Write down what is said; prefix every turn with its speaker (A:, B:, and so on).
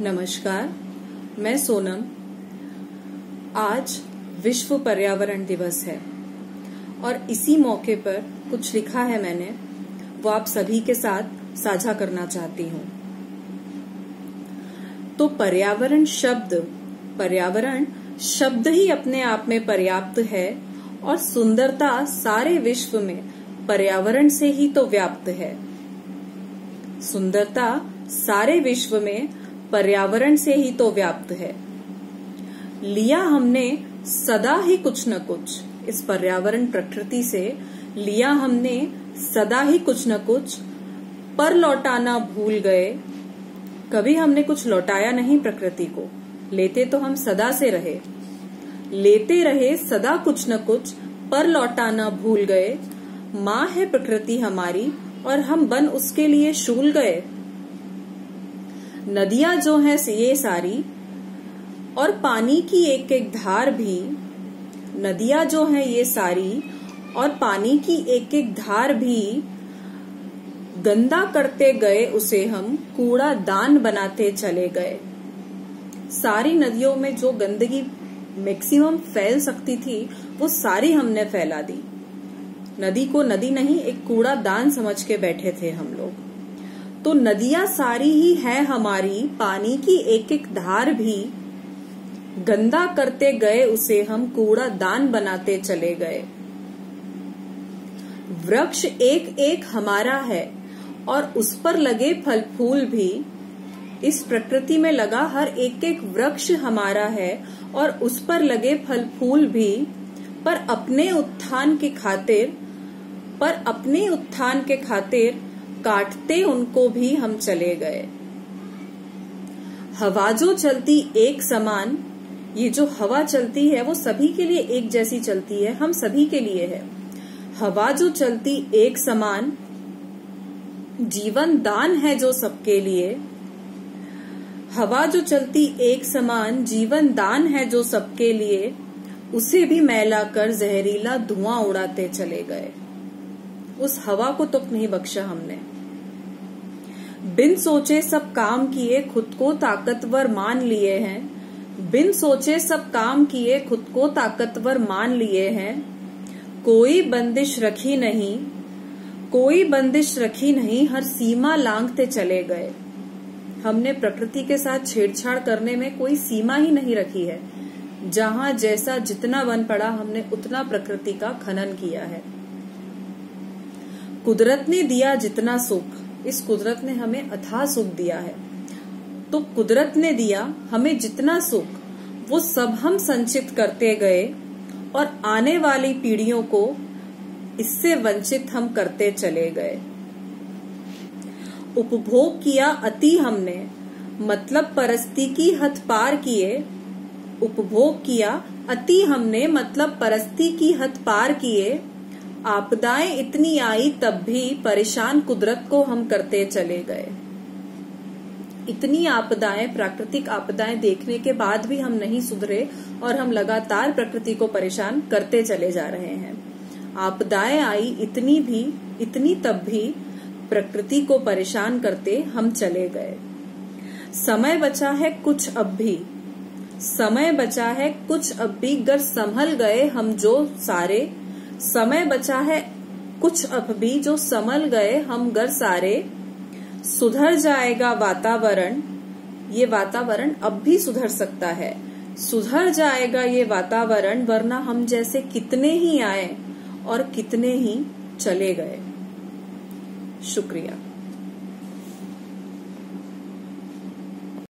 A: नमस्कार, मैं सोनम। आज विश्व पर्यावरण दिवस है और इसी मौके पर कुछ लिखा है मैंने, वो आप सभी के साथ साझा करना चाहती हूँ। तो पर्यावरण शब्द ही अपने आप में पर्याप्त है और सुंदरता सारे विश्व में पर्यावरण से ही तो व्याप्त है। सुंदरता सारे विश्व में पर्यावरण से ही तो व्याप्त है। लिया हमने सदा ही कुछ न कुछ, इस पर्यावरण प्रकृति से लिया हमने सदा ही कुछ न कुछ, पर लौटाना भूल गए। कभी हमने कुछ लौटाया नहीं प्रकृति को, लेते तो हम सदा से रहे, लेते रहे सदा कुछ न कुछ, पर लौटाना भूल गए। माँ है प्रकृति हमारी और हम बन उसके लिए शूल गए। नदियां जो है ये सारी और पानी की एक एक धार भी, नदियां जो है ये सारी और पानी की एक एक धार भी, गंदा करते गए उसे हम कूड़ा दान बनाते चले गए। सारी नदियों में जो गंदगी मैक्सिमम फैल सकती थी वो सारी हमने फैला दी। नदी को नदी नहीं, एक कूड़ा दान समझ के बैठे थे हम लोग। तो नदियां सारी ही है हमारी, पानी की एक एक धार भी, गंदा करते गए उसे हम कूड़ा दान बनाते चले गए। वृक्ष एक एक हमारा है और उस पर लगे फल फूल भी, इस प्रकृति में लगा हर एक एक वृक्ष हमारा है और उस पर लगे फल फूल भी, पर अपने उत्थान के खातिर काटते उनको भी हम चले गए। हवा जो चलती एक समान, ये जो हवा चलती है वो सभी के लिए एक जैसी चलती है, हम सभी के लिए है। हवा जो चलती एक समान, जीवन दान है जो सबके लिए। हवा जो चलती एक समान, जीवन दान है जो सबके लिए, उसे भी मैला कर जहरीला धुआं उड़ाते चले गए। उस हवा को तुक नहीं बख्शा हमने। बिन सोचे सब काम किए, खुद को ताकतवर मान लिए हैं। बिन सोचे सब काम किए, खुद को ताकतवर मान लिए हैं। कोई बंदिश रखी नहीं, हर सीमा लांघते चले गए। हमने प्रकृति के साथ छेड़छाड़ करने में कोई सीमा ही नहीं रखी है। जहां जैसा जितना बन पड़ा हमने उतना प्रकृति का खनन किया है। कुदरत ने दिया जितना सुख, इस कुदरत ने हमें अथाह सुख दिया है। तो कुदरत ने दिया हमें जितना सुख, वो सब हम संचित करते गए और आने वाली पीढ़ियों को इससे वंचित हम करते चले गए। उपभोग किया अति हमने, मतलब परस्ती की हद पार किए। उपभोग किया अति हमने, मतलब परस्ती की हद पार किए। आपदाएं इतनी आई तब भी परेशान कुदरत को हम करते चले गए। इतनी आपदाएं, प्राकृतिक आपदाएं देखने के बाद भी हम नहीं सुधरे और हम लगातार प्रकृति को परेशान करते चले जा रहे हैं। आपदाएं आई इतनी तब भी प्रकृति को परेशान करते हम चले गए। समय बचा है कुछ अब भी, समय बचा है कुछ अब भी, गर संभल गए हम जो सारे। समय बचा है कुछ अब भी, जो संभल गए हम गर सारे। सुधर जाएगा वातावरण, ये वातावरण अब भी सुधर सकता है। सुधर जाएगा ये वातावरण, वरना हम जैसे कितने ही आए और कितने ही चले गए। शुक्रिया।